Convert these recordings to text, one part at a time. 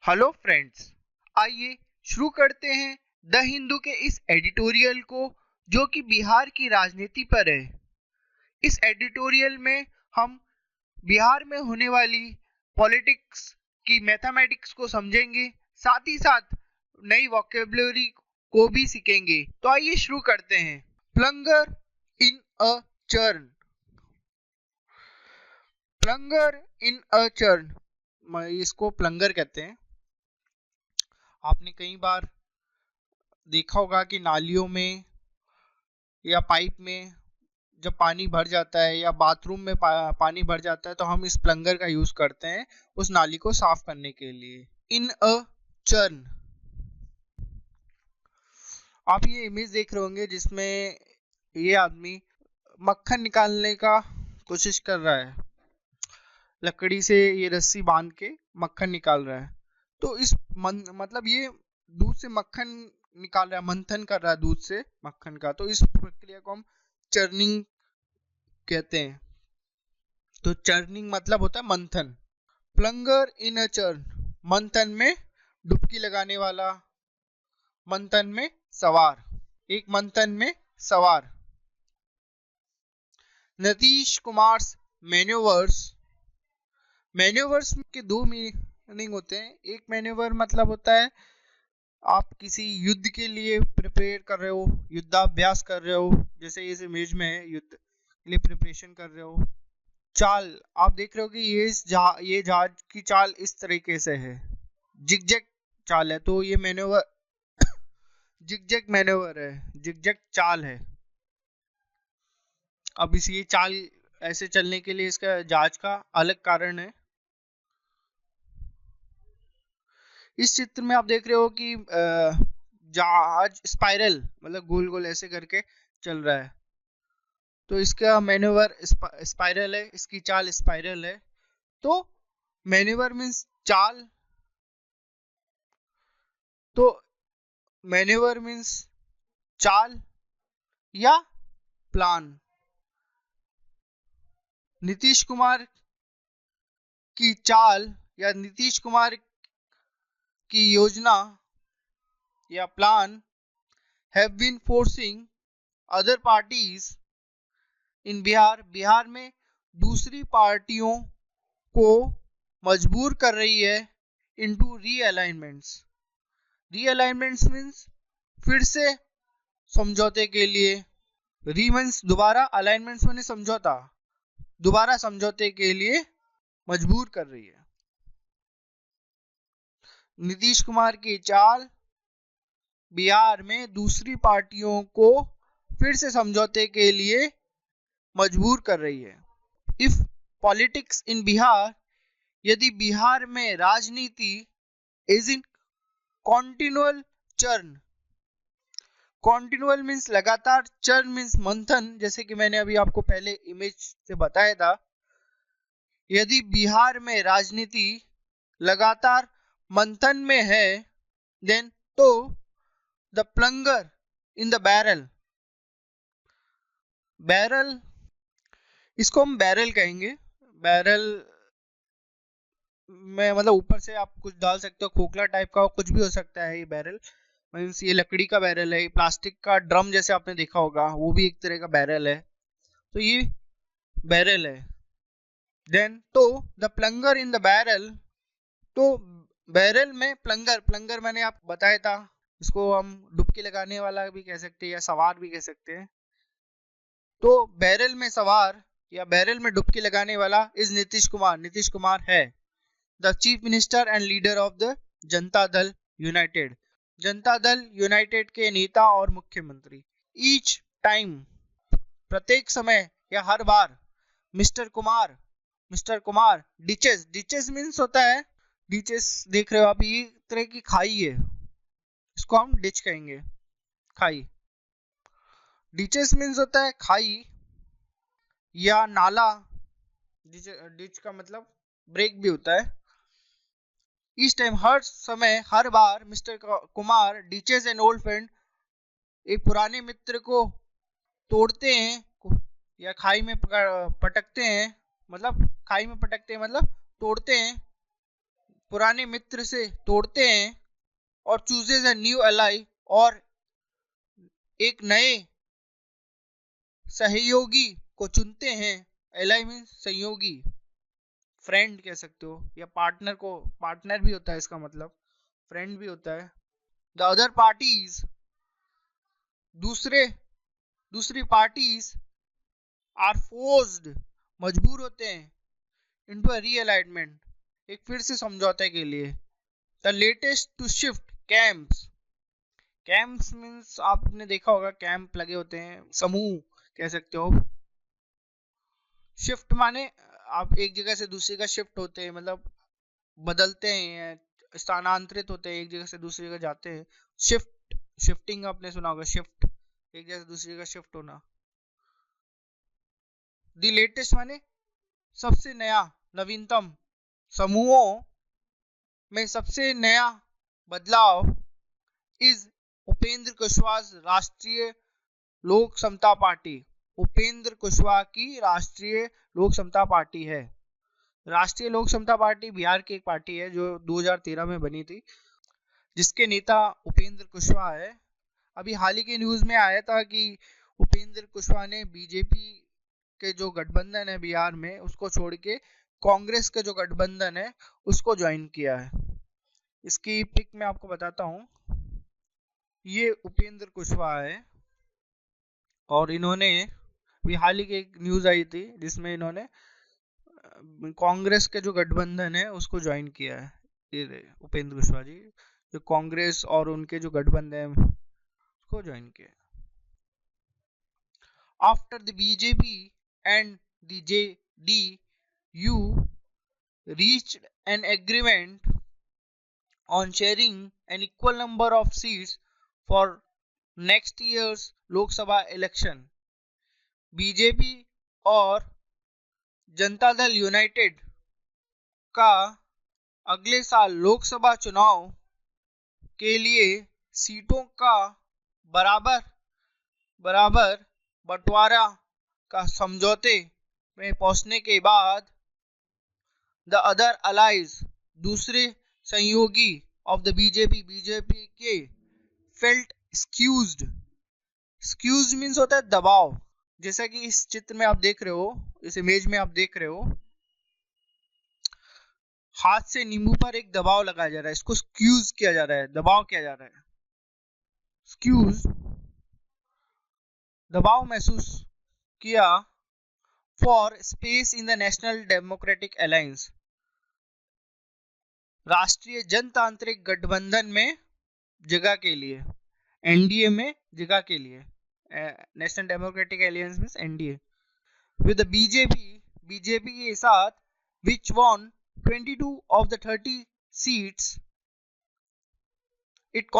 Hello friends, आइए शुरू करते हैं द हिंदू के इस एडिटोरियल को जो कि बिहार की राजनीति पर है। इस एडिटोरियल में हम बिहार में होने वाली पॉलिटिक्स की मैथमेटिक्स को समझेंगे, साथ ही साथ नई वोकेबुलरी को भी सीखेंगे। तो आइए शुरू करते हैं। प्लंगर इन अ चर्न। प्लंगर इन अ चर्न, इसको प्लंगर कहते हैं। आपने कई बार देखा होगा कि नालियों में या पाइप में जब पानी भर जाता है या बाथरूम में पानी भर जाता है तो हम इस प्लंगर का यूज करते हैं उस नाली को साफ करने के लिए। इन अ चर्न, आप ये इमेज देख रहे होंगे जिसमें ये आदमी मक्खन निकालने का कोशिश कर रहा है। लकड़ी से ये रस्सी बांध के मक्खन निकाल रहा है। तो इस मतलब ये दूध से मक्खन निकाल रहा है, मंथन कर रहा है दूध से मक्खन का। तो इस प्रक्रिया को हम चर्निंग कहते हैं। तो चर्निंग मतलब होता है मंथन। प्लंगर इन अ चर्न, मंथन में डुबकी लगाने वाला, मंथन में सवार, एक मंथन में सवार। नीतीश कुमार मैन्यूवर्स। मैन्यूवर्स के दो मीनिंग होते हैं। एक मैन्यूवर मतलब होता है आप किसी युद्ध के लिए प्रिपेयर कर रहे हो, युद्धाभ्यास कर रहे हो, जैसे इस इमेज में है, युद्ध के लिए प्रिपरेशन कर रहे हो। चाल, आप देख रहे हो कि ये जहाज की चाल इस तरीके से है, जिगजैग चाल है, तो ये मैन्यूवर जिगजैग मैन्यूवर है, जिगजैग चाल है। अब इस ये चाल ऐसे चलने के लिए इसका जहाज का अलग कारण है। इस चित्र में आप देख रहे हो कि जहाज स्पाइरल मतलब गोल गोल ऐसे करके चल रहा है, तो इसका मैन्यूवर स्पाइरल है, इसकी चाल स्पाइरल है। तो मैन्यूवर मीन्स चाल, तो मैन्यूवर मीन्स चाल या प्लान। नीतीश कुमार की चाल या नीतीश कुमार की योजना या plan have been forcing other parties in Bihar. Bihar में दूसरी पार्टियों को मजबूर कर रही है इनटू रीअलाइनमेंट्स। रीअलाइनमेंट्स मीन्स फिर से समझौते के लिए। री मीन्स दोबारा, अलाइनमेंट्स माने समझौता, दोबारा समझौते के लिए मजबूर कर रही है। नीतीश कुमार की चाल बिहार में दूसरी पार्टियों को फिर से समझौते के लिए मजबूर कर रही है। इफ पॉलिटिक्स इन बिहार, यदि बिहार में राजनीति is in continual churn. Continual means लगातार, चर्न मीन्स मंथन, जैसे कि मैंने अभी आपको पहले इमेज से बताया था। यदि बिहार में राजनीति लगातार मंथन में है, देन तो the plunger in the barrel, barrel, इसको हम बैरल कहेंगे। बैरल में मतलब ऊपर से आप कुछ डाल सकते हो, खोखला टाइप का कुछ भी हो सकता है। ये बैरल मीन्स ये लकड़ी का बैरल है, प्लास्टिक का ड्रम जैसे आपने देखा होगा वो भी एक तरह का बैरल है। तो ये बैरल है। देन तो the plunger in the barrel, तो बैरल में प्लंगर, प्लंगर मैंने आपको बताया था, इसको हम डुबकी लगाने वाला भी कह सकते हैं या सवार भी कह सकते हैं। तो बैरल में सवार या बैरल में डुबकी लगाने वाला इज नीतीश कुमार, नीतीश कुमार है। The chief minister and leader of the Janata Dal United, Janata Dal United के नेता और मुख्यमंत्री। ईच टाइम, प्रत्येक समय या हर बार, mister Kumar, mister Kumar ditches, ditches means होता है, डिचेस देख रहे हो आप, ये तरह की खाई है, इसको हम डिच कहेंगे, खाई। डिचेस मीन्स होता है खाई या नाला। डिच का मतलब ब्रेक भी होता है। इस टाइम, हर समय हर बार, mister Kumar ditches an old friend, एक पुराने मित्र को तोड़ते हैं या खाई में पटकते हैं, मतलब खाई में पटकते हैं मतलब तोड़ते हैं पुराने मित्र से तोड़ते हैं और चूजेज अ न्यू एलाई, और एक नए सहयोगी को चुनते हैं। एलाई मीन्स सहयोगी, फ्रेंड कह सकते हो, या पार्टनर को, पार्टनर भी होता है इसका मतलब, फ्रेंड भी होता है। द अदर पार्टीज, दूसरी पार्टीज आर फोर्स्ड, मजबूर होते हैं, इनटू अ रीअलाइनमेंट, एक फिर से समझौते के लिए। The latest to shift camps, camps means आपने देखा होगा कैंप लगे होते हैं, समूह कह सकते हो। शिफ्ट माने आप एक जगह से दूसरी जगह शिफ्ट होते हैं, मतलब बदलते हैं, स्थानांतरित होते हैं, एक जगह से दूसरी जगह जाते हैं। शिफ्ट, शिफ्टिंग आपने सुना होगा, शिफ्ट, एक जगह से दूसरी जगह शिफ्ट होना। द लेटेस्ट माने सबसे नया, नवीनतम, समूहों में सबसे नया बदलाव इज उपेंद्र कुशवाहा राष्ट्रीय लोक समता पार्टी। उपेंद्र कुशवाहा की राष्ट्रीय लोक समता पार्टी है। राष्ट्रीय लोक समता पार्टी बिहार की एक पार्टी है जो 2013 में बनी थी, जिसके नेता उपेंद्र कुशवाहा है। अभी हाल ही के न्यूज में आया था कि उपेंद्र कुशवाहा ने बीजेपी के जो गठबंधन है बिहार में, उसको छोड़ के कांग्रेस के जो गठबंधन है उसको ज्वाइन किया है। इसकी पिक मैं आपको बताता हूँ। ये उपेंद्र कुशवाहा है और इन्होंने भी हाल ही की एक न्यूज आई थी जिसमें इन्होंने कांग्रेस के जो गठबंधन है उसको ज्वाइन किया है। ये उपेंद्र कुशवाहा जी जो कांग्रेस और उनके जो गठबंधन है उसको ज्वाइन किया। After the BJP and the JDU reached an agreement on sharing an equal number of seats for next year's Lok Sabha election, BJP और जनता दल यूनाइटेड का अगले साल लोकसभा चुनाव के लिए सीटों का बराबर बंटवारा का समझौते में पहुंचने के बाद द अदर अलाइज, दूसरे सहयोगी ऑफ द बीजेपी के फेल्ट स्क्यूज्ड मीन्स होता है दबाव। जैसा कि इस चित्र में आप देख रहे हो, इस इमेज में आप देख रहे हो, हाथ से नींबू पर एक दबाव लगाया जा रहा है, इसको स्क्यूज किया जा रहा है, दबाव किया जा रहा है। स्क्यूज, दबाव महसूस किया for space in the national democratic alliance, राष्ट्रीय जनतांत्रिक गठबंधन में जगह के लिए, एनडीए में जगह के लिए, national democratic alliance means NDA, with the BJP के साथ, which won 22 of the 30 seats it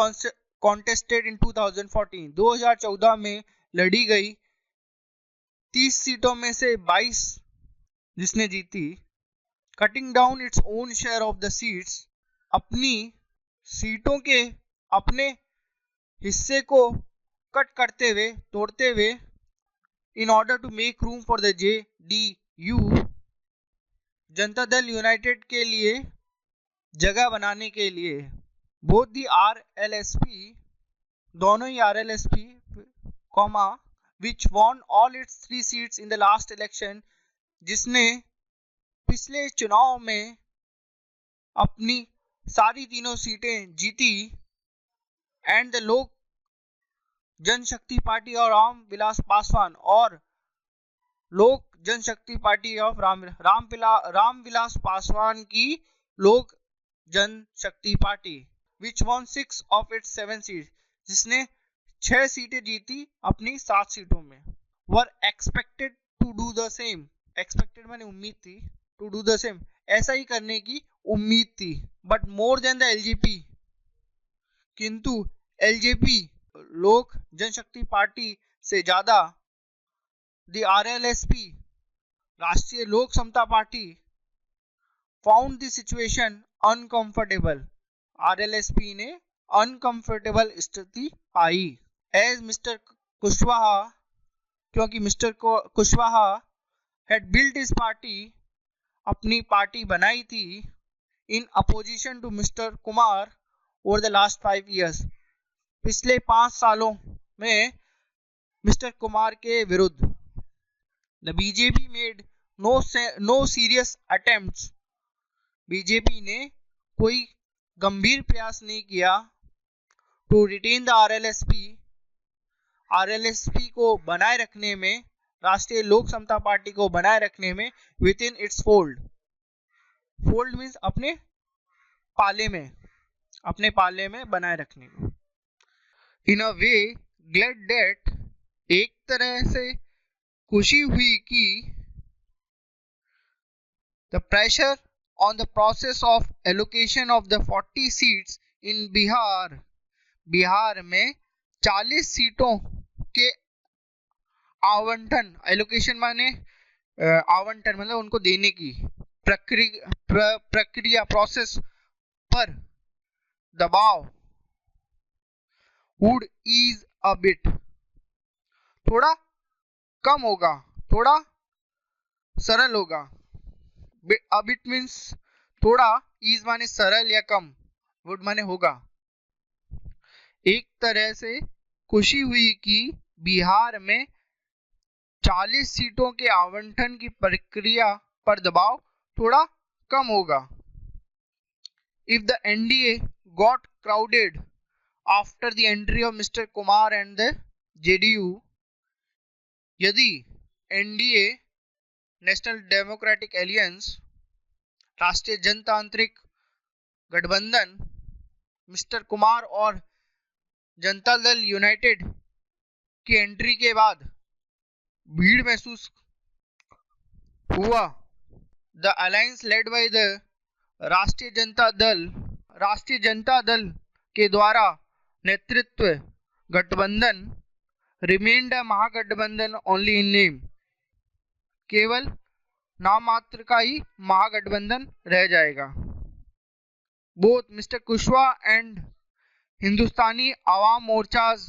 contested in 2014, 2014 में लड़ी गई 30 सीटों में से 22 जिसने जीती। Cutting down its own share of the seats, अपनी सीटों के अपने हिस्से को कट करते हुए, तोड़ते हुए, in order to make room for the JDU, Janata दल यूनाइटेड के लिए जगह बनाने के लिए। बोथ दी RLSP, दोनों ही RLSP, comma, which won all its 3 seats in the last election, जिसने पिछले चुनाव में अपनी सारी तीनों सीटें जीती, एंड द लोक जनशक्ति पार्टी और रामविलास पासवान, और लोक जनशक्ति पार्टी ऑफ रामविलास पासवान की Lok Janshakti Party, which won 6 of its 7 seat, जिसने 6 सीटें जीती अपनी 7 सीटों में। Were expected to do the same, expected माने उम्मीद थी, टू डू द सेम ऐसा ही करने की उम्मीद थी, but more than the LJP, किंतु LJP लोक जनशक्ति पार्टी से ज्यादा the RLSP Rashtriya Lok Samta Party found the situation uncomfortable, RLSP ने अनकंफर्टेबल स्थिति पाई। एज मिस्टर कुशवाहा, क्योंकि mister Kushwaha had build his party, अपनी पार्टी बनाई थी in opposition to Mr. Kumar over the last 5 years. पिछले 5 सालों में मिस्टर कुमार के विरुद्ध The BJP made no serious attempts. BJP ने कोई गंभीर प्रयास नहीं किया to retain the RLSP को बनाए रखने में, राष्ट्रीय लोक समता पार्टी को बनाए रखने में within its fold. Fold means अपने पाले में बनाए रखने में. In a way, glad that एक तरह से खुशी हुई कि the pressure on the process of allocation of the 40 seats in Bihar में 40 सीटों के आवंटन, एलोकेशन माने आवंटन मतलब उनको देने की प्रक्रिया प्रोसेस पर दबाव would ease a bit, थोड़ा कम होगा, थोड़ा सरल होगा. A bit means थोड़ा, ease माने सरल या कम, would माने होगा. एक तरह से खुशी हुई कि बिहार में 40 सीटों के आवंटन की प्रक्रिया पर दबाव थोड़ा कम होगा. If the NDA got crowded after the entry of Mr. Kumar and the JDU, यदि NDA नेशनल डेमोक्रेटिक एलियंस, राष्ट्रीय जनतांत्रिक गठबंधन, मिस्टर कुमार और जनता दल यूनाइटेड की एंट्री के बाद भीड़ महसूस हुआ. The alliance led by the राष्ट्रीय जनता दल के द्वारा नेतृत्व गठबंधन remained a Mahagathbandhan only in name, केवल नाम मात्र का ही महागठबंधन रह जाएगा. Both mister Kushwaha and Hindustani Awam मोर्चाज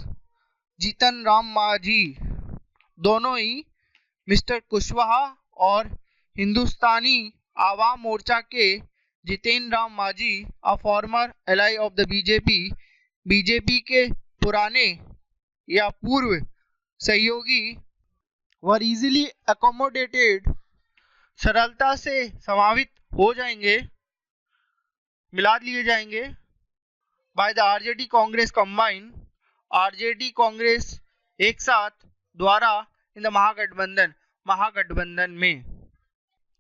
Jitan Ram Manjhi, दोनों ही मिस्टर कुशवाहा और हिंदुस्तानी आवाम मोर्चा के Jiten Ram Manjhi, a former ally of the BJP के पुराने या पूर्व सहयोगी, वर इजीली अकोमोडेटेड, सरलता से समावित हो जाएंगे, मिला लिए जाएंगे, by the RJD Congress combine, RJD Congress एक साथ द्वारा इन द महागठबंधन में.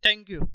Thank you.